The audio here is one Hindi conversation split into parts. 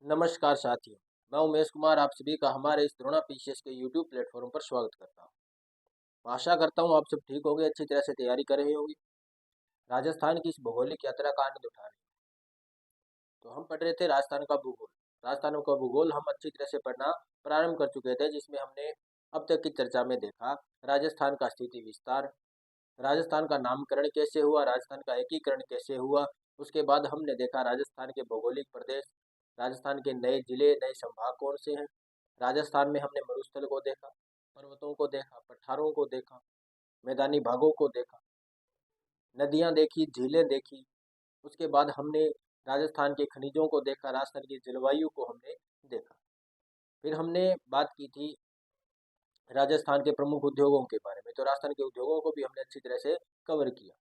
नमस्कार साथियों, मैं उमेश कुमार आप सभी का हमारे इस द्रोणा पीसीएस के यूट्यूब प्लेटफॉर्म पर स्वागत करता हूं। आशा करता हूं आप सब ठीक होंगे, अच्छी तरह से तैयारी कर रहे होंगे। राजस्थान की इस भौगोलिक यात्रा का आनंद उठा रहे हैं। तो हम पढ़ रहे थे राजस्थान का भूगोल। राजस्थान का भूगोल हम अच्छी तरह से पढ़ना प्रारंभ कर चुके थे, जिसमें हमने अब तक की चर्चा में देखा राजस्थान का स्थिति विस्तार, राजस्थान का नामकरण कैसे हुआ, राजस्थान का एकीकरण कैसे हुआ। उसके बाद हमने देखा राजस्थान के भौगोलिक प्रदेश, राजस्थान के नए जिले, नए संभाग कौन से हैं। राजस्थान में हमने मरुस्थल को देखा, पर्वतों को देखा, पठारों को देखा, मैदानी भागों को देखा, नदियां देखी, झीलें देखी। उसके बाद हमने राजस्थान के खनिजों को देखा, राजस्थान की जलवायु को हमने देखा। फिर हमने बात की थी राजस्थान के प्रमुख उद्योगों के बारे में, तो राजस्थान के उद्योगों को भी हमने अच्छी तरह से कवर किया।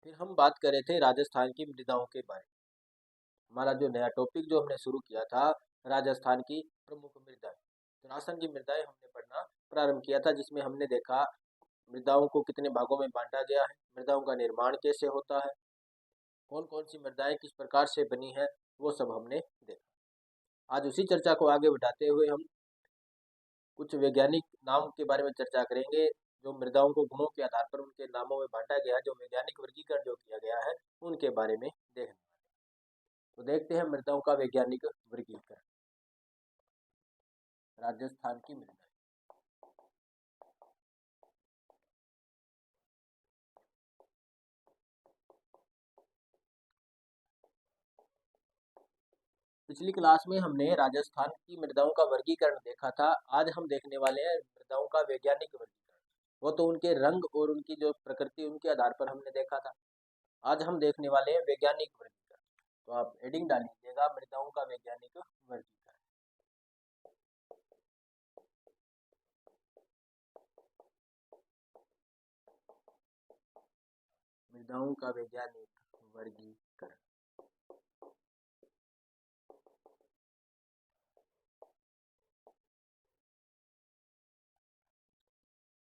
फिर हम बात कर रहे थे राजस्थान की मृदाओं के बारे में। हमारा जो नया टॉपिक जो हमने शुरू किया था, राजस्थान की प्रमुख मृदाएं। तो राजस्थान की मृदाएं हमने पढ़ना प्रारंभ किया था, जिसमें हमने देखा मृदाओं को कितने भागों में बांटा गया है, मृदाओं का निर्माण कैसे होता है, कौन कौन सी मृदाएं किस प्रकार से बनी है, वो सब हमने देखा। आज उसी चर्चा को आगे बढ़ाते हुए हम कुछ वैज्ञानिक नाम के बारे में चर्चा करेंगे। जो मृदाओं को गुणों के आधार पर उनके नामों में बांटा गया है, जो वैज्ञानिक वर्गीकरण जो किया गया है, उनके बारे में देखने। तो देखते हैं मृदाओं का वैज्ञानिक वर्गीकरण। राजस्थान की मृदाएं। पिछली क्लास में हमने राजस्थान की मृदाओं का वर्गीकरण देखा था। आज हम देखने वाले हैं मृदाओं का वैज्ञानिक वर्गीकरण। वो तो उनके रंग और उनकी जो प्रकृति उनके आधार पर हमने देखा था। आज हम देखने वाले हैं वैज्ञानिक वर्गीकरण। तो आप हेडिंग डाल लीजिएगा, मृदाओं का वैज्ञानिक वर्गीकरण। मृदाओं का वैज्ञानिक वर्गीकरण।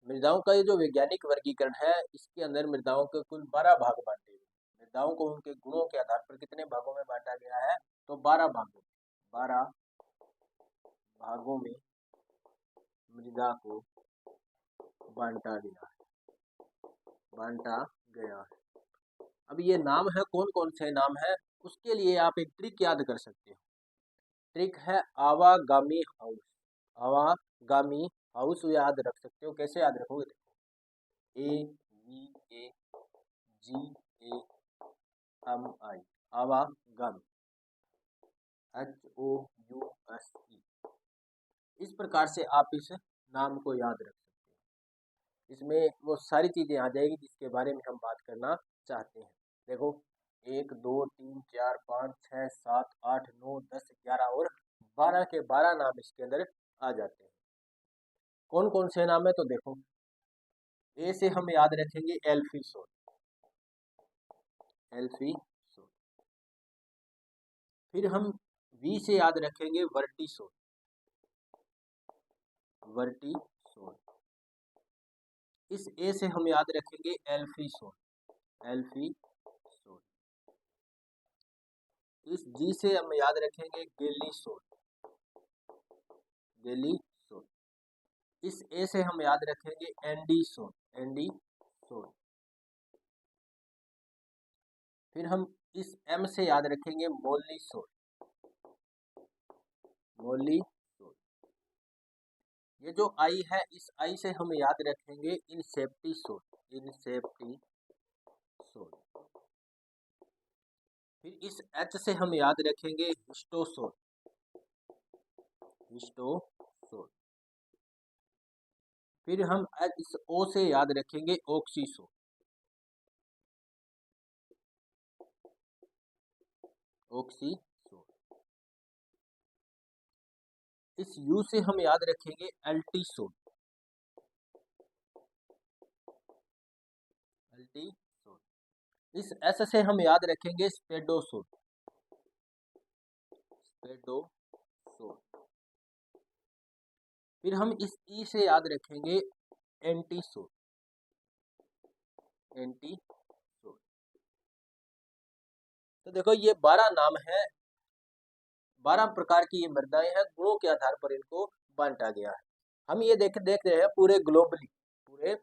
मृदाओं का ये जो वैज्ञानिक वर्गीकरण है, इसके अंदर मृदाओं के कुल 12 भाग बांटे हुए। मृदाओं को उनके गुणों के आधार पर कितने भागों में बांटा गया है, तो 12 भागों, 12 भागों में मृदा को बांटा गया है। अब ये नाम है, कौन कौन से नाम है, उसके लिए आप एक ट्रिक याद कर सकते हो। ट्रिक है आवागामी हाउस। आवागामी हाउस याद रख सकते हो। कैसे याद रखोगे, देखो, AVAGAMI, आवागामी, HOUSE। इस प्रकार से आप इस नाम को याद रख सकते हो। इसमें वो सारी चीजें आ जाएगी जिसके बारे में हम बात करना चाहते हैं। देखो, 1 2 3 4 5 6 7 8 9 10 11 और 12 के 12 नाम इसके अंदर आ जाते हैं। कौन कौन से नाम है, तो देखो, ए से हम याद रखेंगे एल्फीसोल। फिर हम वी से याद रखेंगे वर्टिसोल। इस ए से हम याद रखेंगे एल्फीसोल। इस जी से हम याद रखेंगे गेलीसोल। इस ए से हम याद रखेंगे एंडीसोल। फिर हम इस एम से याद रखेंगे मोलिसोल। ये जो आई है, इस आई से हम याद रखेंगे इनसेप्टिसोल। फिर इस एच से हम याद रखेंगे हिस्टोसोल। फिर हम इस ओ से याद रखेंगे ऑक्सीसोल। इस यू से हम याद रखेंगे एल्टीसोल। इस एस से हम याद रखेंगे स्पेडोसोल। फिर हम इस ई से याद रखेंगे एंटीसोल। तो देखो, ये 12 नाम है 12 प्रकार की ये मृदाएं हैं, गुणों के आधार पर इनको बांटा गया है। हम ये देख रहे हैं पूरे ग्लोबली, पूरे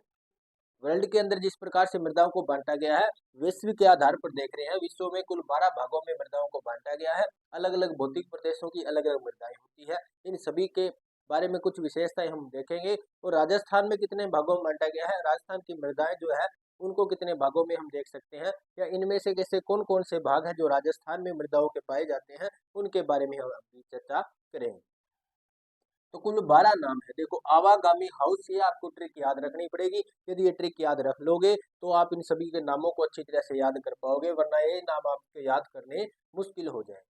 वर्ल्ड के अंदर जिस प्रकार से मृदाओं को बांटा गया है, विश्व के आधार पर देख रहे हैं, विश्व में कुल 12 भागों में मृदाओं को बांटा गया है। अलग अलग भौतिक प्रदेशों की अलग अलग मृदाएं होती है। इन सभी के बारे में कुछ विशेषताएं हम देखेंगे। और राजस्थान में कितने भागों में बांटा गया है, राजस्थान की मृदाएं जो है उनको कितने भागों में हम देख सकते हैं, या इनमें से कैसे कौन कौन से भाग हैं जो राजस्थान में मृदाओं के पाए जाते हैं, उनके बारे में हम अभी चर्चा करेंगे। तो कुल 12 नाम है। देखो, आवागामी हाउस, ये आपको ट्रिक याद रखनी पड़ेगी। यदि ये ट्रिक याद रख लोगे तो आप इन सभी के नामों को अच्छी तरह से याद कर पाओगे, वरना ये नाम आपको याद करने मुश्किल हो जाए।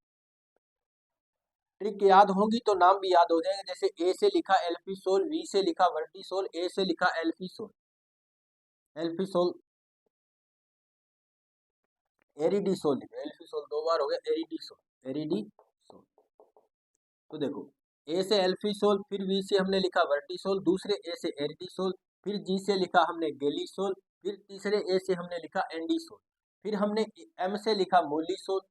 ट्रिक याद होगी तो नाम भी याद हो जाएंगे। जैसे ए से लिखा एल्फीसोल, वी से लिखा वर्टिसोल, ए से लिखा एल्फीसोल, एल्फीसोल, एरिडीसोल, एल्फीसोल 2 बार हो गया, एरिडीसोल, एरिडीसोल। तो देखो, ए से एल्फीसोल, फिर वी से हमने लिखा वर्टिसोल, दूसरे ए से एरिडीसोल, फिर जी से लिखा हमने गेलीसोल, फिर तीसरे ए से हमने लिखा एंडीसोल, फिर हमने एम से लिखा मोलीसोल,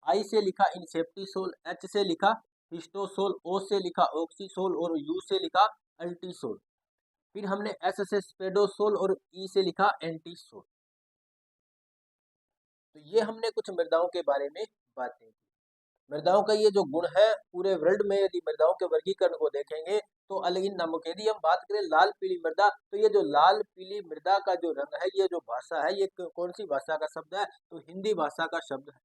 आई से लिखा इंसेप्टिसोल, एच से लिखा हिस्टोसोल, ओ से लिखा ऑक्सीसोल और यू से लिखा अल्टीसोल। फिर हमने एस से स्पेडोसोल और ई से लिखा एंटीसोल। तो ये हमने कुछ मृदाओं के बारे में बातें की। मृदाओं का ये जो गुण है, पूरे वर्ल्ड में यदि मृदाओं के वर्गीकरण को देखेंगे तो अलग इन नामों के, यदि हम बात करें लाल पीली मृदा, तो ये जो लाल पीली मृदा का जो रंग है, ये जो भाषा है, ये कौन सी भाषा का शब्द है, तो हिंदी भाषा का शब्द है।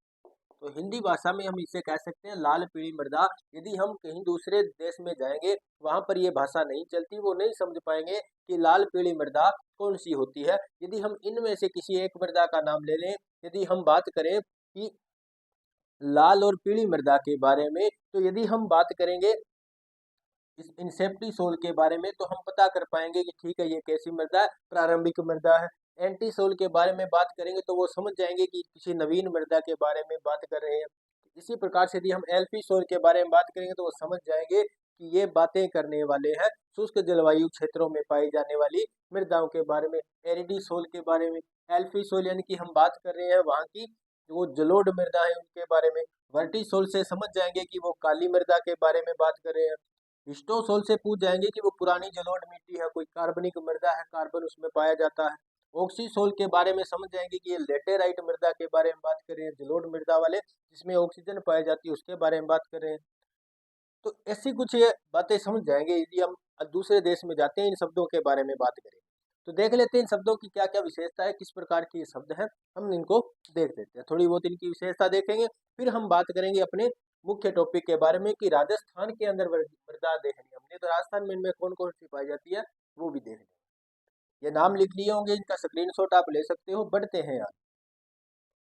तो हिंदी भाषा में हम इसे कह सकते हैं लाल पीली मृदा। यदि हम कहीं दूसरे देश में जाएंगे, वहां पर ये भाषा नहीं चलती, वो नहीं समझ पाएंगे कि लाल पीली मृदा कौन सी होती है। यदि हम इनमें से किसी एक मृदा का नाम ले लें, यदि हम बात करें कि लाल और पीली मृदा के बारे में, तो यदि हम बात करेंगे इस इंसेप्टिसोल के बारे में, तो हम पता कर पाएंगे कि ठीक है, ये कैसी मृदा है, प्रारंभिक मृदा है। एंटीसोल के बारे में बात करेंगे तो वो समझ जाएंगे कि किसी नवीन मृदा के बारे में बात कर रहे हैं। इसी प्रकार से यदि हम एल्फीसोल के बारे में बात करेंगे तो वो समझ जाएंगे कि ये बातें करने वाले हैं शुष्क जलवायु क्षेत्रों में पाई जाने वाली मृदाओं के बारे में। एरिडीसोल के बारे में, एल्फीसोल यानी कि हम बात कर रहे हैं वहाँ की वो जलोढ़ मृदा है उनके बारे में। वर्टिसोल से समझ जाएंगे कि वो काली मृदा के बारे में बात कर रहे हैं। हिस्टोसोल से पूछ जाएंगे कि वो पुरानी जलोढ़ मिट्टी है, कोई कार्बनिक मृदा है, कार्बन उसमें पाया जाता है। ऑक्सीसोल के बारे में समझ जाएंगे कि ये लेटेराइट मृदा के बारे में बात कर रहे हैं, जलोढ़ मृदा वाले जिसमें ऑक्सीजन पाई जाती है, उसके बारे में बात कर रहे हैं। तो ऐसी कुछ ये बातें समझ जाएंगे। यदि हम दूसरे देश में जाते हैं, इन शब्दों के बारे में बात करें तो देख लेते हैं इन शब्दों की क्या क्या विशेषता है, किस प्रकार के ये शब्द हैं, हम इनको देख लेते हैं। थोड़ी बहुत इनकी विशेषता देखेंगे, फिर हम बात करेंगे अपने मुख्य टॉपिक के बारे में कि राजस्थान के अंदर मृदा देखनी हमने, तो राजस्थान में इनमें कौन कौन सी पाई जाती है वो भी देख लेंगे। ये नाम लिख लिए होंगे, इनका स्क्रीनशॉट आप ले सकते हो। बढ़ते हैं यार,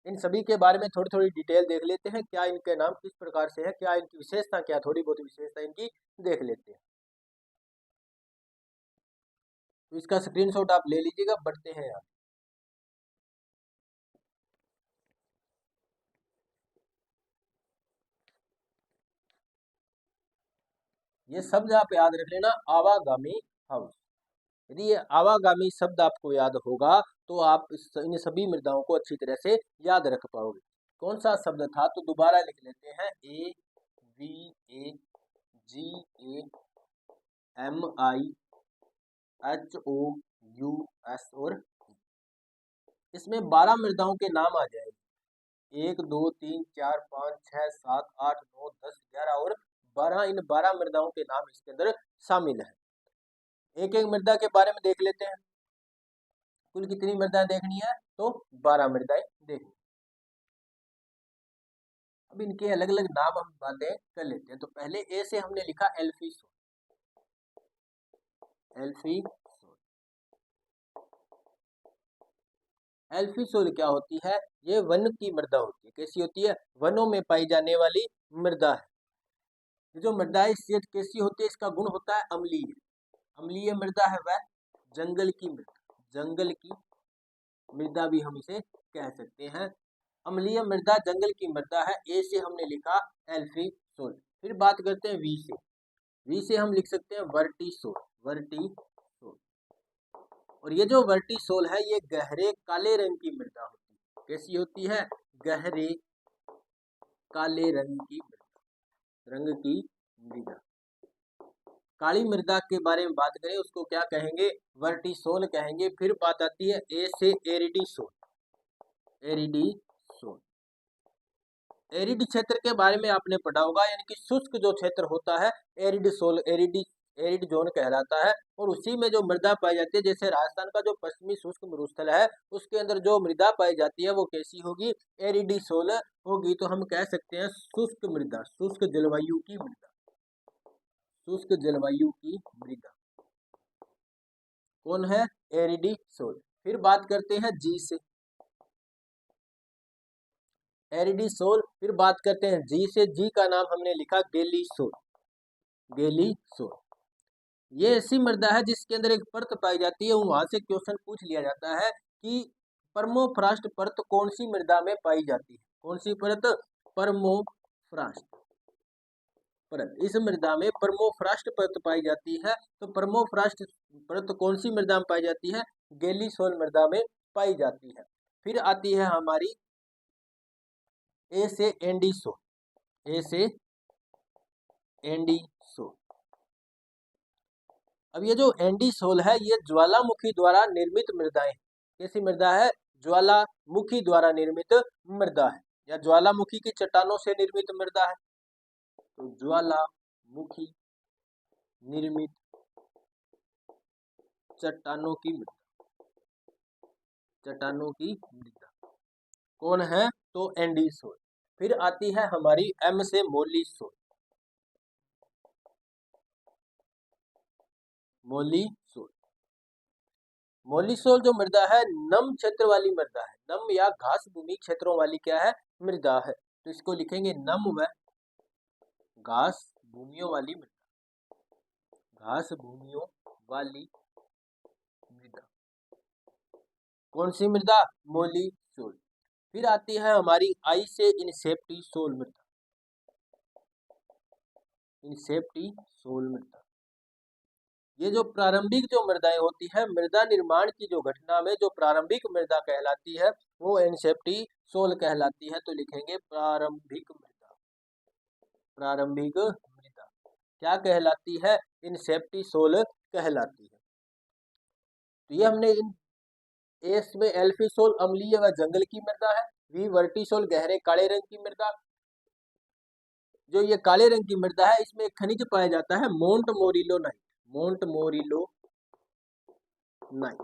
इन सभी के बारे में थोड़ी थोड़ी डिटेल देख लेते हैं, क्या इनके नाम किस प्रकार से है, क्या इनकी विशेषता, क्या थोड़ी बहुत विशेषता इनकी देख लेते हैं। तो इसका स्क्रीनशॉट आप ले लीजिएगा। बढ़ते हैं यार, ये शब्द आप याद रख लेना, आवागामी हाउस। यदि ये आवागामी शब्द आपको याद होगा तो आप इन सभी मृदाओं को अच्छी तरह से याद रख पाओगे। कौन सा शब्द था, तो दोबारा लिख लेते हैं, A V A G A M I H O U S और इसमें 12 मृदाओं के नाम आ जाएंगे। 1 2 3 4 5 6 7 8 9 10 11 और 12। इन 12 मृदाओं के नाम इसके अंदर शामिल है। एक एक मृदा के बारे में देख लेते हैं। कुल कितनी मृदाएं देखनी है, तो 12 मृदाएं देखनी। अब इनके अलग अलग नाम हम बातें कर लेते हैं। तो पहले ए से हमने लिखा एल्फीसोल, एल्फीसोल। एल्फीसोल क्या होती है, ये वन की मृदा होती है। कैसी होती है, वनों में पाई जाने वाली मृदा है। ये जो मृदा है ये कैसी होती है, इसका गुण होता है अम्लीय। अम्लीय मृदा है वह जंगल की मृदा, जंगल की मृदा भी हम इसे कह सकते हैं। अम्लीय मृदा जंगल की मृदा है। ए से हमने लिखा एल्फीसोल। फिर बात करते हैं वी से। वी से हम लिख सकते हैं वर्टिसोल, वर्टिसोल। और ये जो वर्टिसोल है ये गहरे काले रंग की मृदा होती है। कैसी होती है, गहरे काले रंग की मृदा। रंग की मृदा। काली मृदा के बारे में बात करें उसको क्या कहेंगे, वर्टिसोल कहेंगे। फिर बात आती है ए से एरिडीसोल। एरिडीसोल, एरिड क्षेत्र के बारे में आपने पढ़ा होगा, यानी कि शुष्क जो क्षेत्र होता है एरिडसोल, एरिड जोन कहलाता है। और उसी में जो मृदा पाई जाती है, जैसे राजस्थान का जो पश्चिमी शुष्क मरुस्थल है उसके अंदर जो मृदा पाई जाती है वो कैसी होगी, एरिडीसोल होगी। तो हम कह सकते हैं शुष्क मृदा, शुष्क जलवायु की मृदा, शुष्क जलवायु की मृदा कौन है, एरिडीसोल। फिर बात करते हैं जी से, एरिडीसोल। फिर बात करते हैं जी से, जी का नाम हमने लिखा गेलीसोल। गेलीसोल ये ऐसी मृदा है जिसके अंदर एक परत पाई जाती है। वहां से क्वेश्चन पूछ लिया जाता है कि परमोफ्रास्ट परत कौन सी मृदा में पाई जाती है, कौन सी परत, परमोफ्रास्ट परत। इस मृदा में परमोफ्रास्ट परत पाई जाती है। तो परमोफ्रास्ट परत कौन सी मृदा में पाई जाती है, गेलीसोल मृदा में पाई जाती है। फिर आती है हमारी ए से एंडीसोल, ए से एंडीसोल। अब ये जो एंडीसोल है ये ज्वालामुखी द्वारा निर्मित मृदाएं, कैसी मृदा है, ज्वालामुखी द्वारा निर्मित मृदा है, या ज्वालामुखी की चट्टानों से निर्मित मृदा है। तो ज्वालामुखी निर्मित चट्टानों की मृदा, चट्टानों की मृदा कौन है, तो एंडीसोल। फिर आती है हमारी एम से मोलीसोल, मोलीसोल। मोलीसोल जो मृदा है नम क्षेत्र वाली मृदा है, नम या घास भूमि क्षेत्रों वाली क्या है, मृदा है। तो इसको लिखेंगे नम व घास भूमियों वाली मृदा, घास भूमियों वाली मृदा कौन सी मृदा, मोलीसोल। फिर आती है हमारी आई से इनसेप्टिसोल मृदा, इनसेप्टिसोल मृदा। ये जो प्रारंभिक जो मृदाएं होती है, मृदा निर्माण की जो घटना में जो प्रारंभिक मृदा कहलाती है वो इनसेप्टिसोल कहलाती है। तो लिखेंगे प्रारंभिक मृदा, प्रारंभिक मृदा क्या कहलाती है, इनसेप्टिसोल कहलाती है। तो ये हमने इन एस में एल्फिसोल अम्लीय व जंगल की मृदा है, वी वर्टिसोल गहरे काले रंग की मृदा। जो ये काले रंग की मृदा है इसमें एक खनिज पाया जाता है montmorillonite, montmorillonite,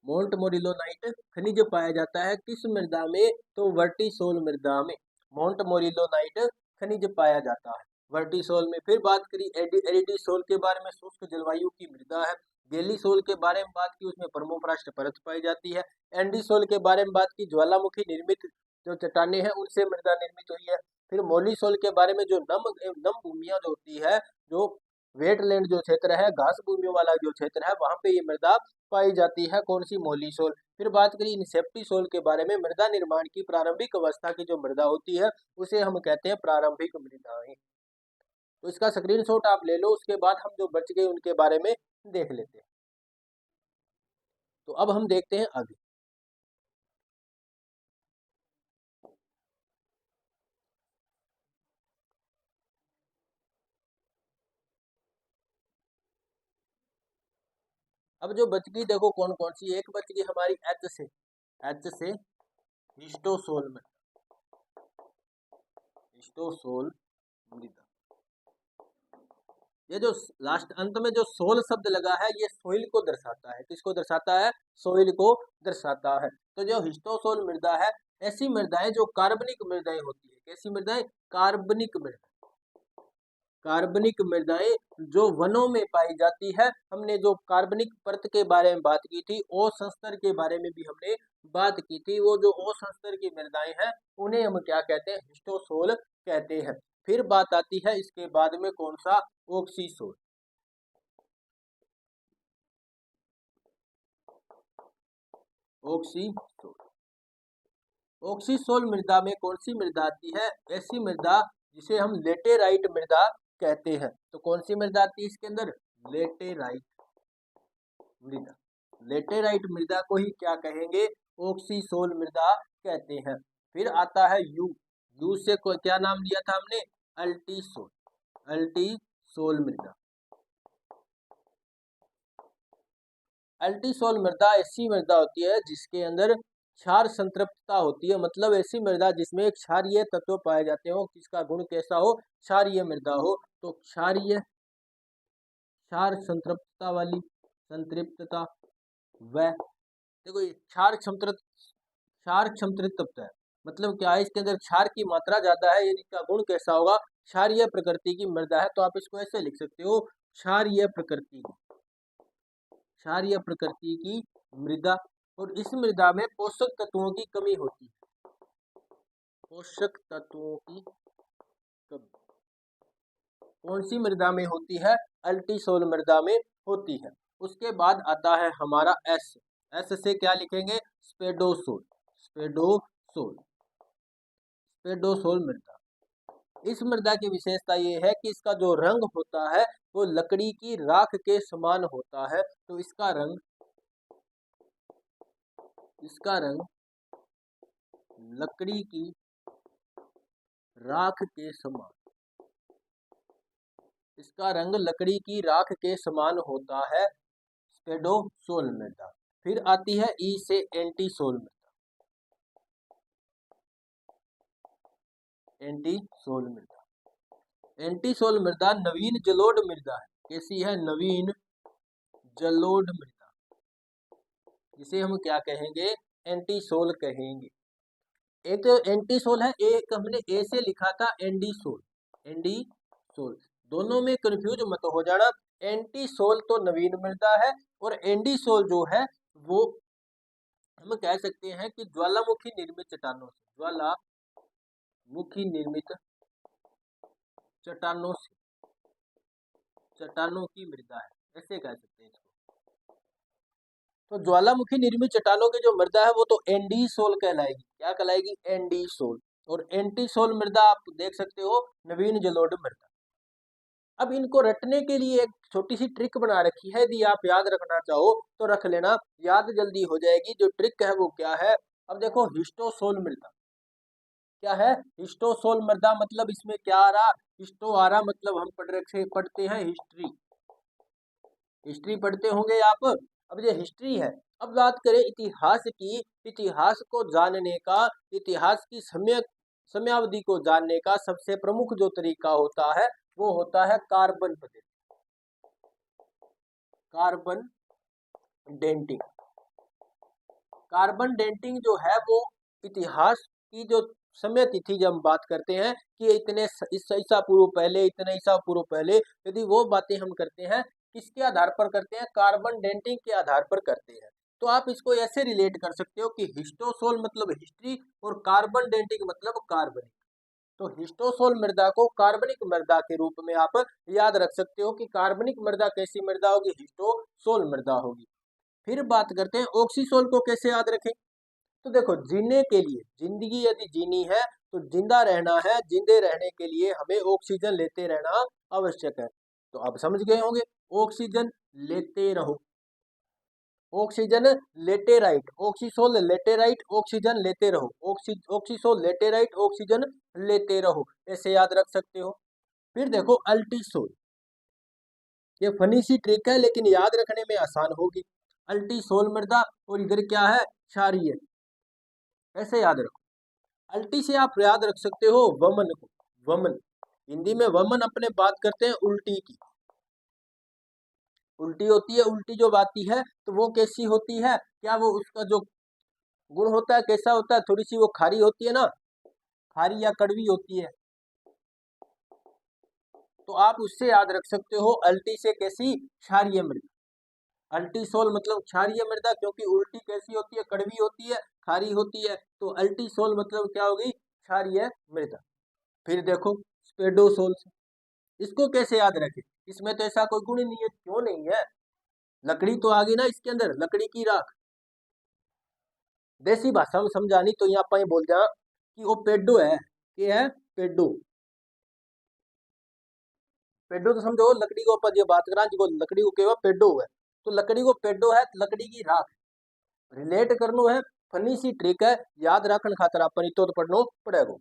montmorillonite खनिज पाया जाता है किस मृदा में, तो वर्टिसोल मृदा में मोंट मोरिलो नाइट खनिज पाया जाता है, वर्टिसोल में। फिर बात करी एरिडीसोल के बारे में, शुष्क जलवायु की मृदा है। गेलीसोल के बारे में बात की, उसमें परमोफ्रास्ट परत पाई जाती है। एंडीसोल के बारे में बात की, ज्वालामुखी निर्मित जो चट्टाने हैं उनसे मृदा निर्मित हुई है। फिर मोलीसोल के बारे में जो नम भूमियां जो होती है, जो वेटलैंड जो क्षेत्र है, घास भूमियों वाला जो क्षेत्र है, वहां पे ये मृदा पाई जाती है, कौन सी, मोलीसोल। फिर बात करी इनसेप्टिसोल के बारे में, मृदा निर्माण की प्रारंभिक अवस्था की जो मृदा होती है उसे हम कहते हैं प्रारंभिक मृदाएं। तो इसका स्क्रीनशॉट आप ले लो, उसके बाद हम जो बच गए उनके बारे में देख लेते हैं। तो अब हम देखते हैं आगे। अब जो बच गई देखो कौन कौन सी, एक बच गई हमारी एच से हिस्टोसोल में, हिस्टोसोल मृदा। ये जो लास्ट अंत में जो सोल शब्द लगा है ये सोइल को दर्शाता है, किसको दर्शाता है, सोइल को दर्शाता है। तो जो हिस्टोसोल मृदा है, ऐसी मृदाएं जो कार्बनिक मृदाएं होती है, कैसी मृदाएं, कार्बनिक मृदा, कार्बनिक मृदाएं जो वनों में पाई जाती है। हमने जो कार्बनिक परत के बारे में बात की थी, ओ संस्तर के बारे में भी हमने बात की थी। वो जो ओ संस्तर की मृदाएं हैं उन्हें हम क्या कहते हैं, हिस्टोसोल कहते हैं। फिर बात आती है इसके बाद में कौन सा, ऑक्सीसोल। ऑक्सीसोल, ऑक्सीसोल मृदा में कौन सी मृदा आती है, ऐसी मृदा जिसे हम लेटेराइट मृदा कहते हैं। तो कौन सी मृदा आती है इसके अंदर, लेटेराइट मृदा, लेटेराइट मृदा को ही क्या कहेंगे, ऑक्सीसोल मृदा कहते हैं। फिर आता है यू, लूज से क्या नाम लिया था हमने? अल्टीसोल, अल्टीसोल मृदा। अल्टीसोल मृदा ऐसी मृदा होती है जिसके अंदर क्षार संतृप्तता होती है, मतलब ऐसी मृदा जिसमें क्षारीय तत्व पाए जाते हो, किसका गुण कैसा हो? क्षारीय मृदा हो। तो क्षारीय, क्षार संतृप्तता वाली, संतृप्तता व देखो ये क्षार संतृप्त है, मतलब क्या है? इसके अंदर क्षार की मात्रा ज्यादा है, यानी इसका गुण कैसा होगा? क्षारीय प्रकृति की मृदा है। तो आप इसको ऐसे लिख सकते हो, क्षारीय प्रकृति, क्षारीय प्रकृति की मृदा। और इस मृदा में पोषक तत्वों की कमी होती है, पोषक तत्वों की कमी कौन सी मृदा में होती है? अल्टीसोल मृदा में होती है। उसके बाद आता है हमारा एस। एस से क्या लिखेंगे? स्पेडोसोल, स्पेडोसोल, स्पेडोसोल मृदा। इस मृदा की विशेषता ये है कि इसका जो रंग होता है वो लकड़ी की राख के समान होता है। तो इसका रंग लकड़ी की राख के समान, इसका रंग लकड़ी की राख के समान होता है, स्पेडोसोल मृदा। फिर आती है ई से एंटीसोल मृदा। एंटीसोल मृदा, एंटीसोल मृदा नवीन जलोढ़ मृदा है। कैसी है? नवीन जलोढ़ मृदा, जिसे हम क्या कहेंगे? एंटीसोल कहेंगे। एक एंटीसोल है, एक हमने ए से लिखा था एंडीसोल, एंडीसोल, दोनों में कंफ्यूज मत हो जाना। एंटीसोल तो नवीन मृदा है और एंडीसोल जो है वो हम कह सकते हैं कि ज्वालामुखी निर्मित चट्टानों से, ज्वालामुखी निर्मित चट्टानों से, चट्टानों की मृदा है, ऐसे कह सकते हैं इसको। तो ज्वालामुखी निर्मित चट्टानों की जो मृदा है वो तो एंडीसोल कहलाएगी। क्या कहलाएगी? एंडीसोल। और एंटीसोल मृदा आप देख सकते हो नवीन जलोढ़ मृदा। अब इनको रटने के लिए एक छोटी सी ट्रिक बना रखी है, यदि आप याद रखना चाहो तो रख लेना, याद जल्दी हो जाएगी। जो ट्रिक है वो क्या है? अब देखो हिस्टोसोल मृदा क्या है? हिस्टोसोल मृदा मतलब इसमें क्या आ रहा? हिस्टो आ रहा, मतलब हम पढ़ते हैं हिस्ट्री, हिस्ट्री पढ़ते होंगे आप। अब ये हिस्ट्री है। अब बात करें इतिहास की, इतिहास को जानने का, इतिहास की समयावधि को जानने का सबसे प्रमुख जो तरीका होता है वो होता है कार्बन पद्धति, कार्बन डेंटिंग। कार्बन डेंटिंग जो है वो इतिहास की जो समय तिथि जब हम बात करते हैं कि इतने ईसा पूर्व पहले, इतने ईसा पूर्व पहले, यदि वो बातें हम करते हैं, किसके आधार पर करते हैं? कार्बन डेंटिंग के आधार पर करते हैं। तो आप इसको ऐसे रिलेट कर सकते हो कि हिस्टोसोल मतलब हिस्ट्री और कार्बन डेंटिंग मतलब कार्बनिक। तो हिस्टोसोल मृदा को कार्बनिक मृदा के रूप में आप याद रख सकते हो कि कार्बनिक मृदा कैसी मृदा होगी? हिस्टोसोल मृदा होगी। फिर बात करते हैं ऑक्सीसोल को कैसे याद रखें। तो देखो जीने के लिए, जिंदगी यदि जीनी है तो जिंदा रहना है, जिंदे रहने के लिए हमें ऑक्सीजन लेते रहना आवश्यक है। तो आप समझ गए होंगे, ऑक्सीजन लेते रहो, ऑक्सीजन लेटेराइट, ऑक्सीसोल लेटेराइट, ऑक्सीजन लेते रहो, ऑक्सीसोल लेटेराइट, ऑक्सीजन लेते रहो, ऐसे याद रख सकते हो। फिर देखो अल्टीसोल, ये फनी सी ट्रिक है लेकिन याद रखने में आसान होगी। अल्टीसोल मृदा और इधर क्या है? क्षारीय, ऐसे याद रखो। अल्टी से आप याद रख सकते हो वमन को, वमन, हिंदी में वमन अपने बात करते हैं उल्टी की, उल्टी होती है, उल्टी जो आती है तो वो कैसी होती है? क्या वो उसका जो गुण होता है कैसा होता है? थोड़ी सी वो खारी होती है ना, खारी या कड़वी होती है। तो आप उससे याद रख सकते हो अल्टी से कैसी? क्षारीय मृदा। अल्टीसोल मतलब क्षारीय मृदा, क्योंकि उल्टी कैसी होती है? कड़वी होती है, खारी होती है। तो अल्टीसोल मतलब क्या होगी? क्षारीय मृदा। फिर देखो स्पेडोसोल, इसको कैसे याद रखें? इसमें तो ऐसा कोई गुण नहीं है, क्यों नहीं है? लकड़ी तो आ गई ना इसके अंदर, लकड़ी की राख। देसी भाषा में समझानी तो यहाँ पर बोल जा कि वो पेडो है, क्या है? पेडो, पेडो तो समझो लकड़ी को ऊपर बात करा जो लकड़ी को केवल पेडो है। तो लकड़ी को पेडो है, लकड़ी की राख रिलेट करनो है। फनी सी ट्रिक है, याद रखने खातर अपन तो पढ़नो पड़ेगा।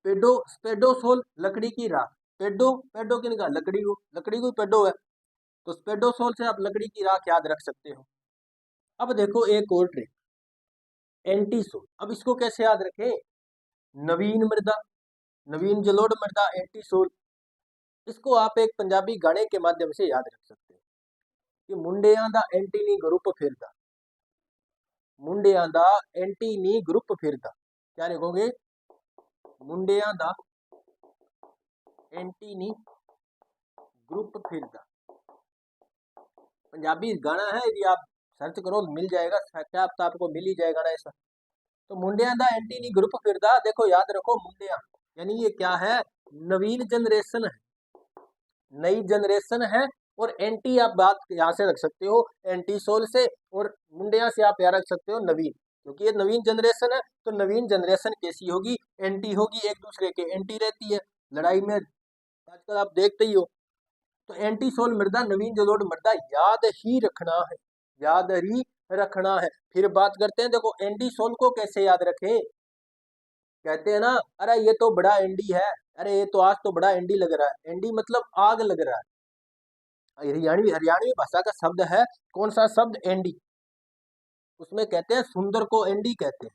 स्पेडोसोल लकड़ी की राख। पेडो पेडो किन का, लकड़ी को पेडो है, तो स्पेडोसोल से आप लकड़ी की राख याद रख सकते हो। अब देखो एक और ट्रिक, एंटीसोल। अब इसको कैसे याद रखें, नवीन मृदा, नवीन जलोढ़ मृदा, एंटीसोल। इसको आप एक पंजाबी गाने के माध्यम से याद रख सकते हो कि मुंडियां दा एंटी नी ग्रुप फिरदा, मुंडियां दा एंटी नी ग्रुप फिरदा। क्या लिखोगे, मुंडियां दा एंटी नी ग्रुप फिरदा। पंजाबी गाना है, यदि आप सर्च करो मिल जाएगा, क्या आप आपको मिल ही जाएगा ना ऐसा। तो मुंडिया दा एंटी नी ग्रुप फिरदा, देखो याद रखो मुंडिया यानी ये क्या है, नवीन जनरेशन है, नई जनरेशन है। और एंटी आप बात यहाँ से रख सकते हो एंटी सोल से, और मुंडिया से आप यहाँ रख सकते हो नवीन, क्योंकि ये नवीन जनरेशन है। तो नवीन जनरेशन कैसी होगी, एंटी होगी, एक दूसरे के एंटी रहती है लड़ाई में, आजकल आप देखते ही हो। तो एंटी सोल मृदा, नवीन जलोढ़ मृदा याद ही रखना है, याद ही रखना है। फिर बात करते हैं, देखो एंटी सोल को कैसे याद रखें। कहते हैं ना, अरे ये तो बड़ा एंडी है, अरे ये तो आज तो बड़ा एंडी लग रहा है। एंडी मतलब आग लग रहा है। हरियाणवी भाषा का शब्द है, कौन सा शब्द, एंडी। उसमें कहते हैं सुंदर को एंडी कहते हैं,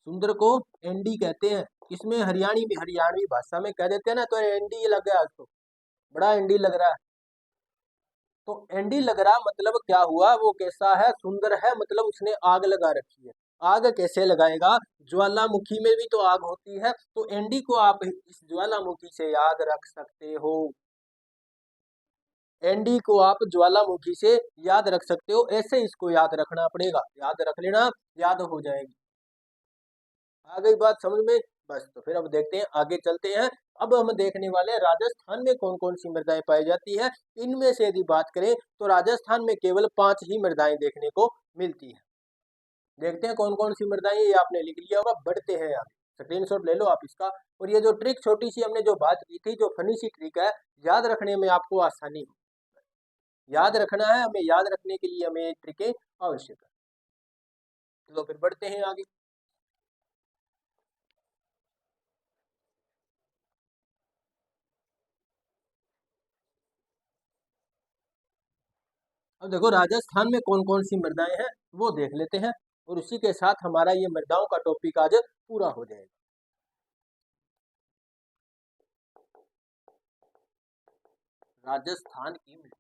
सुंदर को एंडी कहते हैं। इसमें हरियाणवी भाषा में कह देते हैं ना, तो एंडी लग गया, आज तो बड़ा एंडी लग रहा है। तो एंडी लग रहा मतलब क्या हुआ, वो कैसा है, सुंदर है, मतलब उसने आग लगा रखी है। आग कैसे लगाएगा, ज्वालामुखी में भी तो आग होती है, तो एंडी को आप इस ज्वालामुखी से याद रख सकते हो, एंडी को आप ज्वालामुखी से याद रख सकते हो। ऐसे इसको याद रखना पड़ेगा, याद रख लेना, याद हो जाएगी। आ गई बात समझ में, बस। तो फिर अब देखते हैं, आगे चलते हैं। अब हम देखने वाले हैं राजस्थान में कौन कौन सी मृदाएं पाई जाती है। इनमें से यदि बात करें तो राजस्थान में केवल 5 ही मृदाएं देखने को मिलती है। देखते हैं कौन कौन सी मृदाएं, ये आपने लिख लिया होगा। बढ़ते हैं आगे, स्क्रीनशॉट ले लो आप इसका। और ये जो ट्रिक छोटी सी हमने जो बात की थी, जो फनी सी ट्रिक है, याद रखने में आपको आसानी हो, याद रखना है हमें, याद रखने के लिए हमें ट्रिकें आवश्यक है। चलो फिर बढ़ते हैं आगे। अब देखो राजस्थान में कौन कौन सी मृदाएं हैं वो देख लेते हैं, और उसी के साथ हमारा ये मृदाओं का टॉपिक आज पूरा हो जाएगा। राजस्थान की मृदा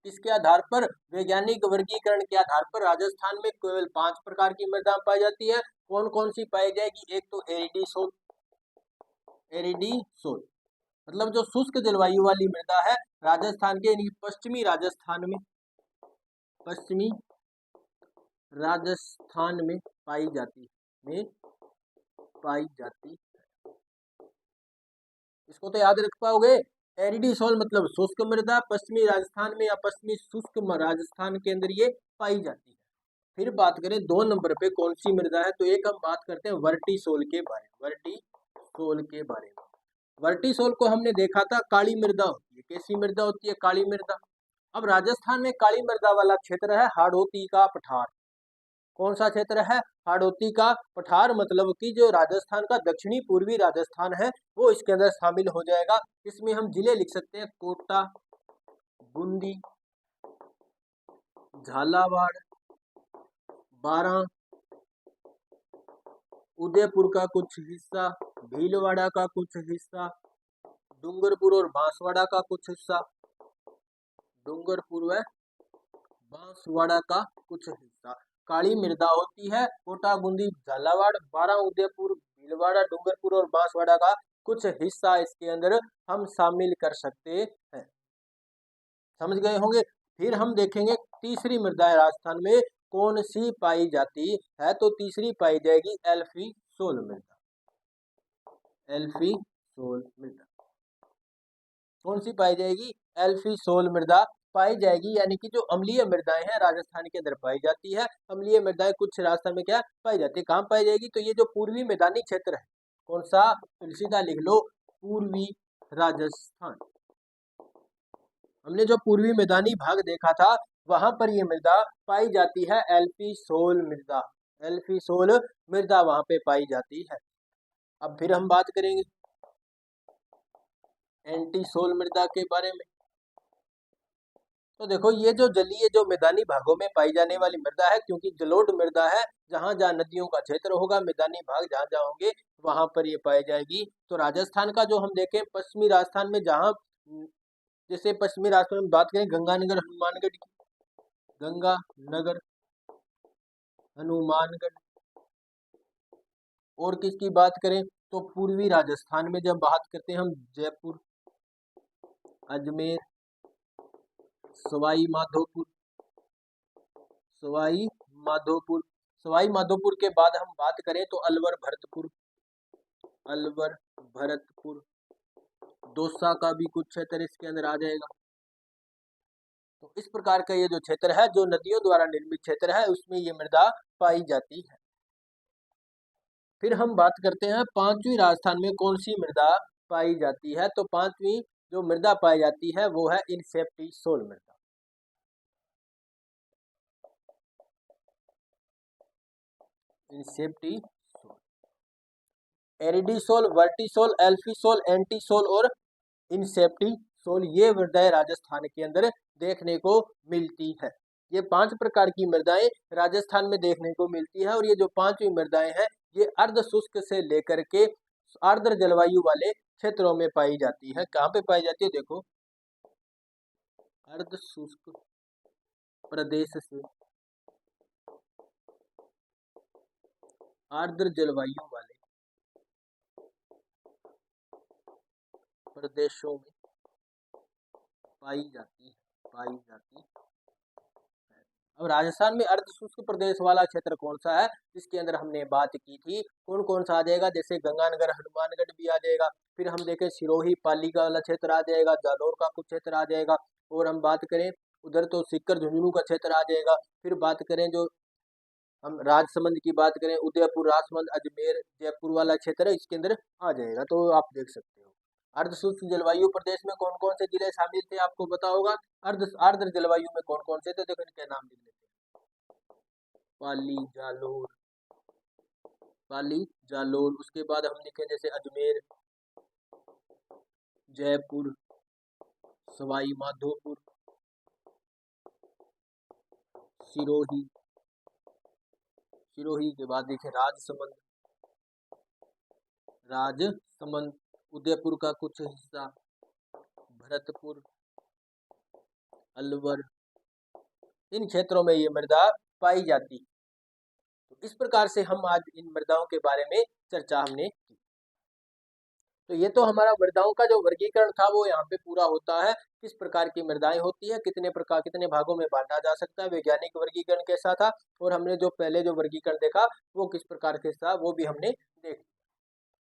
किसके आधार पर, वैज्ञानिक वर्गीकरण के आधार पर राजस्थान में केवल 5 प्रकार की मृदा पाई जाती है। कौन कौन सी पाई जाएगी, एक तो एरिडी सोल, एरिडी सोल मतलब जो शुष्क जलवायु वाली मृदा है राजस्थान के, यानी पश्चिमी राजस्थान में पाई जाती है, पाई जाती। इसको तो याद रख पाओगे, एरिडी सॉइल मतलब शुष्क मृदा, पश्चिमी राजस्थान में या पश्चिमी शुष्क राजस्थान के अंदर ये पाई जाती है। फिर बात करें 2 नंबर पे कौन सी मृदा है, तो एक हम बात करते हैं वर्टिसोल के बारे में, वर्टिसोल के बारे में। वर्टिसोल को हमने देखा था काली मृदा होती है, कैसी मृदा होती है, काली मृदा। अब राजस्थान में काली मृदा वाला क्षेत्र है हाड़ौती का पठार। कौन सा क्षेत्र है, हाड़ौती का पठार, मतलब कि जो राजस्थान का दक्षिणी पूर्वी राजस्थान है वो इसके अंदर शामिल हो जाएगा। इसमें हम जिले लिख सकते हैं कोटा, बूंदी, झालावाड़, बारां, उदयपुर का कुछ हिस्सा, भीलवाड़ा का कुछ हिस्सा, डूंगरपुर और बांसवाड़ा का कुछ हिस्सा, डूंगरपुर व बांसवाड़ा का कुछ हिस्सा काली मृदा होती है। कोटा, बूंदी, झालावाड़, बारां, उदयपुर, भीलवाड़ा, डूंगरपुर और बांसवाड़ा का कुछ हिस्सा इसके अंदर हम शामिल कर सकते हैं, समझ गए होंगे। फिर हम देखेंगे तीसरी मृदा है राजस्थान में कौन सी पाई जाती है, तो तीसरी पाई जाएगी एल्फी सोल मृदा, एल्फी सोल मृदा। कौन सी पाई जाएगी, एल्फी सोल मृदा पाई जाएगी, यानी कि जो अम्लीय मृदाएं हैं राजस्थान के अंदर पाई जाती है। अम्लीय मृदाएं कुछ राजस्थान में क्या पाई जाती है, कहाँ पाई जाएगी, तो ये जो पूर्वी मैदानी क्षेत्र है, कौन सा, सीधा लिख लो पूर्वी राजस्थान। हमने जो पूर्वी मैदानी भाग देखा था वहां पर ये मृदा पाई जाती है, एल्फी सोल मृदा। एल्फीसोल मृदा वहां पे पाई जाती है। अब फिर हम बात करेंगे एंटीसोल मृदा के बारे में। तो देखो ये जो जलीय जो मैदानी भागों में पाई जाने वाली मृदा है, क्योंकि जलोढ़ मृदा है, जहां जहां नदियों का क्षेत्र होगा, मैदानी भाग जहां जहां होंगे वहां पर ये पाई जाएगी। तो राजस्थान का जो हम देखें, पश्चिमी राजस्थान में जहां, जैसे पश्चिमी राजस्थान में बात करें गंगानगर हनुमानगढ़ की, गंगानगर हनुमानगढ़, और किसकी बात करें तो पूर्वी राजस्थान में जब बात करते हैं हम, जयपुर, अजमेर, सवाई माधोपुर, सवाई माधोपुर, सवाई माधोपुर के बाद हम बात करें तो अलवर भरतपुर, अलवर भरतपुर, दौसा का भी कुछ क्षेत्र इसके अंदर आ जाएगा। तो इस प्रकार का ये जो क्षेत्र है, जो नदियों द्वारा निर्मित क्षेत्र है, उसमें ये मृदा पाई जाती है। फिर हम बात करते हैं पांचवी राजस्थान में कौन सी मृदा पाई जाती है। तो पांचवी जो मृदा पाई जाती है वो है इनसेप्टिसोल मृदा। इनसेप्टिसोल, एरिडीसोल, वर्टिसोल, एल्फीसोल, एंटीसोल और इनसेप्टिसोल, ये मृदाएं राजस्थान के अंदर देखने को मिलती है। ये 5 प्रकार की मृदाएं राजस्थान में देखने को मिलती है। और ये जो 5वीं मृदाएं हैं, ये अर्ध शुष्क से लेकर के आर्द्र जलवायु वाले क्षेत्रों में पाई जाती है। कहाँ पे पाई जाती है, देखो, अर्ध शुष्क प्रदेश से आर्द्र जलवायु वाले प्रदेशों में पाई जाती है। अब राजस्थान में अर्ध शुष्क प्रदेश वाला क्षेत्र कौन सा है, जिसके अंदर हमने बात की थी, कौन कौन सा आ जाएगा, जैसे गंगानगर हनुमानगढ़ भी आ जाएगा। फिर हम देखें सिरोही पाली का वाला क्षेत्र आ जाएगा, जालौर का कुछ क्षेत्र आ जाएगा। और हम बात करें उधर तो सीकर झुंझुनू का क्षेत्र आ जाएगा। फिर बात करें जो हम राजसमंद की बात करें, उदयपुर, राजसमंद, अजमेर, जयपुर वाला क्षेत्र है, इसके अंदर आ जाएगा। तो आप देख सकते हो अर्ध शुष्क जलवायु प्रदेश में कौन कौन से जिले शामिल थे, आपको पता होगा। आर्द्र जलवायु में कौन कौन से थे, देखो इनके नाम लिख लेते हैं। पाली, जालोर, पाली, जालोर, उसके बाद हम लिखें जैसे अजमेर, जयपुर, सवाई माधोपुर, सिरोही, सिरोही के बाद देखें राजसमंद, राजसमंद, उदयपुर का कुछ हिस्सा, भरतपुर, अलवर, इन क्षेत्रों में ये मृदा पाई जाती। तो इस प्रकार से हम आज इन मृदाओं के बारे में चर्चा हमने की। तो ये तो हमारा मृदाओं का जो वर्गीकरण था वो यहाँ पे पूरा होता है। किस प्रकार की मृदाएं होती है, कितने प्रकार, कितने भागों में बांटा जा सकता है, वैज्ञानिक वर्गीकरण कैसा था, और हमने जो पहले जो वर्गीकरण देखा वो किस प्रकार के था, वो भी हमने देख।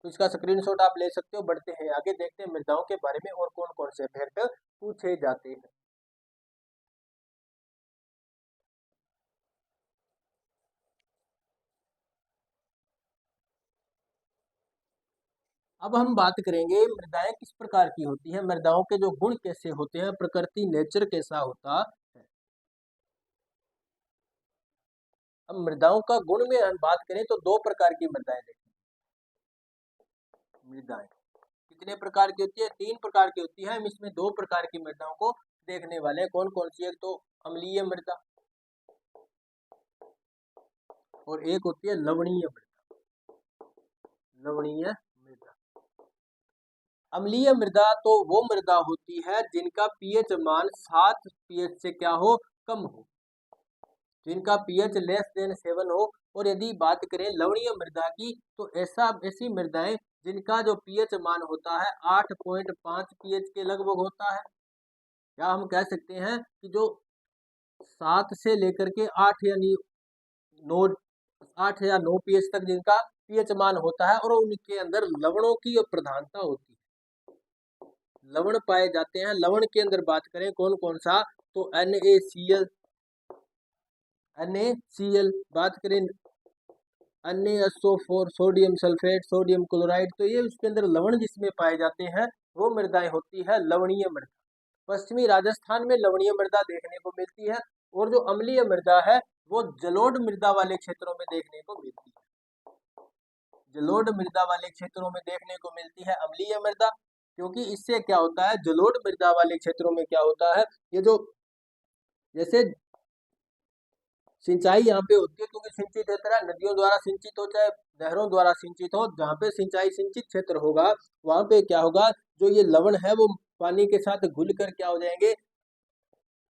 तो इसका स्क्रीनशॉट आप ले सकते हो। बढ़ते हैं आगे, देखते हैं मृदाओं के बारे में और कौन कौन से फैक्ट पूछे जाते हैं। अब हम बात करेंगे मृदाएं किस प्रकार की होती हैं, मृदाओं के जो गुण कैसे होते हैं, प्रकृति नेचर कैसा होता है। अब मृदाओं का गुण में हम बात करें तो 2 प्रकार की मृदाएं देखें। मृदाएं कितने प्रकार की होती है, 3 प्रकार की होती है। हम इसमें 2 प्रकार की मृदाओं को देखने वाले हैं। कौन कौन सी है, तो अम्लीय मृदा और एक होती है लवणीय मृदा। लवणीय मृदा, अम्लीय मृदा तो वो मृदा होती है जिनका पीएच मान 7 पीएच से क्या हो, कम हो, जिनका पीएच लेस देन 7 हो। और यदि बात करें लवणीय मृदा की, तो ऐसी मृदाएं जिनका जो पीएच मान होता है 8.5 पीएच के लगभग होता है, या हम कह सकते हैं कि जो 7 से लेकर के 8 यानी 9, 8 या 9 पीएच तक जिनका पीएच मान होता है, और उनके अंदर लवणों की प्रधानता होती है, लवण पाए जाते हैं। लवण के अंदर बात करें कौन कौन सा, तो NaCl, बात करें NaSO4, sodium sulphate, sodium chloride, तो ये उसके अंदर लवण जिसमें पाए जाते हैं वो मृदाएं होती है लवणीय मृदा। पश्चिमी राजस्थान में लवणीय मृदा देखने को मिलती है। और जो अम्लीय मृदा है वो जलोढ़ मृदा वाले क्षेत्रों में देखने को मिलती है। जलोढ़ मृदा वाले क्षेत्रों में देखने को मिलती है अम्लीय मृदा, क्योंकि इससे क्या होता है, जलोढ़ मृदा वाले क्षेत्रों में क्या होता है, ये जो जैसे सिंचाई यहाँ पे होती है, क्योंकि सिंचित क्षेत्र है, नदियों द्वारा सिंचित हो चाहे नहरों द्वारा सिंचित हो, जहाँ पे सिंचाई सिंचित क्षेत्र होगा वहां पे क्या होगा, जो ये लवण है वो पानी के साथ घुल कर क्या हो जाएंगे,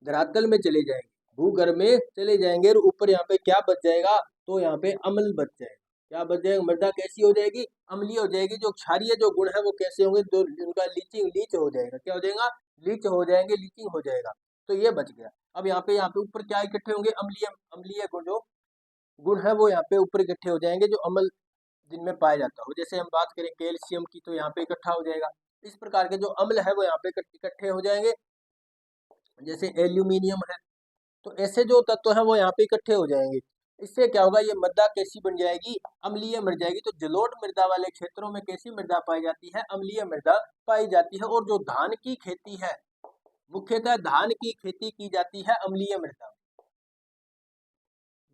धरातल में चले जाएंगे, भूगर्भ में चले जाएंगे, और ऊपर यहाँ पे क्या बच जाएगा, तो यहाँ पे अम्ल बच जाएगा। क्या बच जाएगा, मृदा कैसी हो जाएगी, अम्लीय हो जाएगी। जो क्षारीय जो गुण है वो कैसे होंगे, जो उनका लीच हो जाएगा, क्या हो जाएगा, लीच हो जाएंगे, लीचिंग हो जाएगा। तो ये बच गया। अब यहाँ पे ऊपर क्या इकट्ठे होंगे, अम्लीय अम्लीय गुण, जो गुण है वो यहाँ पे ऊपर इकट्ठे हो जाएंगे, जो अम्ल जिनमें पाया जाता हो। जैसे हम बात करें कैल्शियम की, तो यहाँ पे इकट्ठा हो जाएगा। इस प्रकार के जो अम्ल है वो यहाँ पे इकट्ठे हो जाएंगे। जैसे एल्यूमिनियम है, तो ऐसे जो तत्व है वो यहाँ पे इकट्ठे हो जाएंगे। इससे क्या होगा, ये मृदा कैसी बन जाएगी, अम्लीय मर जाएगी। तो जलोढ़ मृदा वाले क्षेत्रों में कैसी मृदा पाई जाती है, अम्लीय मृदा पाई जाती है। और जो धान की खेती है, मुख्यतः धान की खेती की जाती है अम्लीय मृदा।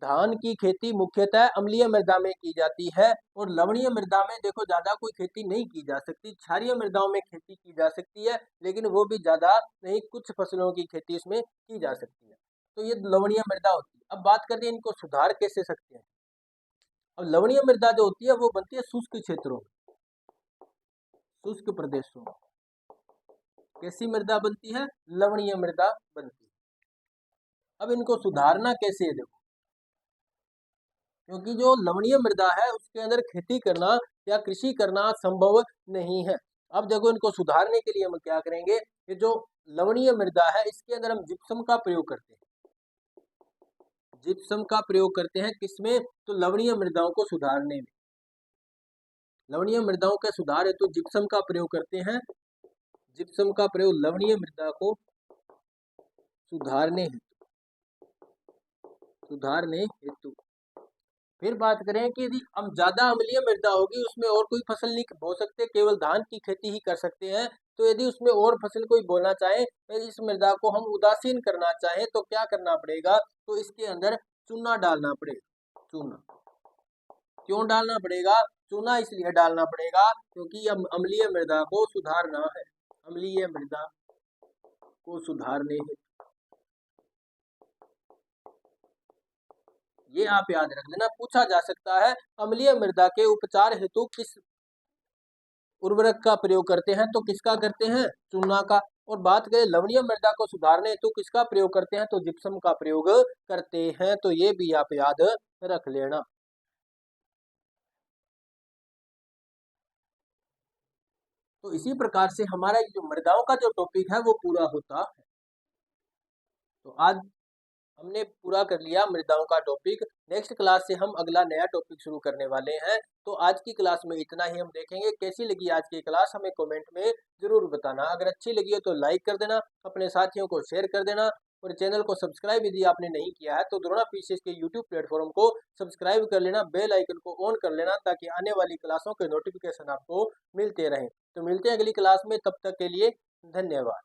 धान की खेती मुख्यतः अम्लीय मृदा में की जाती है। और लवणीय मृदा में देखो ज्यादा कोई खेती नहीं की जा सकती। क्षारीय मृदाओं में खेती की जा सकती है, लेकिन वो भी ज्यादा नहीं, कुछ फसलों की खेती इसमें की जा सकती है। तो ये लवणीय मृदा होती है। अब बात करते हैं इनको सुधार कैसे सकते हैं। अब लवणीय मृदा जो होती है वो बनती है शुष्क क्षेत्रों में, शुष्क प्रदेशों में। कैसी मृदा बनती है, लवणीय मृदा बनती है। अब इनको सुधारना कैसे है, देखो, क्योंकि जो लवणीय मृदा है उसके अंदर खेती करना या कृषि करना संभव नहीं है। अब देखो, इनको सुधारने के लिए हम क्या करेंगे, ये जो लवणीय मृदा है इसके अंदर हम जिप्सम का प्रयोग करते हैं। जिप्सम का प्रयोग करते हैं किसमें, तो लवणीय मृदाओं को सुधारने में। लवणीय मृदाओं के सुधार हेतु तो जिप्सम का प्रयोग करते हैं। जिप्सम का प्रयोग लवणीय मृदा को सुधारने हेतु। फिर बात करें कि यदि हम ज्यादा अम्लीय मृदा होगी, उसमें और कोई फसल नहीं बो सकते, केवल धान की खेती ही कर सकते हैं। तो यदि उसमें और फसल कोई बोना चाहे, तो इस मृदा को हम उदासीन करना चाहें तो क्या करना पड़ेगा, तो इसके अंदर चूना डालना पड़ेगा। चूना क्यों डालना पड़ेगा, चूना इसलिए डालना पड़ेगा क्योंकि अम्लीय मृदा को सुधारना है। अम्लीय मृदा को सुधारने हेतु ये आप याद रख लेना, पूछा जा सकता है अम्लीय मृदा के उपचार हेतु किस उर्वरक का प्रयोग करते हैं, तो किसका करते हैं, चूना का। और बात करें लवणीय मृदा को सुधारने हेतु किसका प्रयोग करते हैं, तो जिप्सम का प्रयोग करते हैं। तो ये भी आप याद रख लेना। तो इसी प्रकार से हमारा जो मृदाओं का जो टॉपिक है वो पूरा होता है। तो आज हमने पूरा कर लिया मृदाओं का टॉपिक। नेक्स्ट क्लास से हम अगला नया टॉपिक शुरू करने वाले हैं। तो आज की क्लास में इतना ही हम देखेंगे। कैसी लगी आज की क्लास हमें कमेंट में जरूर बताना। अगर अच्छी लगी हो तो लाइक कर देना, अपने साथियों को शेयर कर देना, और चैनल को सब्सक्राइब यदि आपने नहीं किया है तो द्रोणा पीसीएस के यूट्यूब प्लेटफॉर्म को सब्सक्राइब कर लेना, बेल आइकन को ऑन कर लेना, ताकि आने वाली क्लासों के नोटिफिकेशन आपको मिलते रहें। तो मिलते हैं अगली क्लास में, तब तक के लिए धन्यवाद।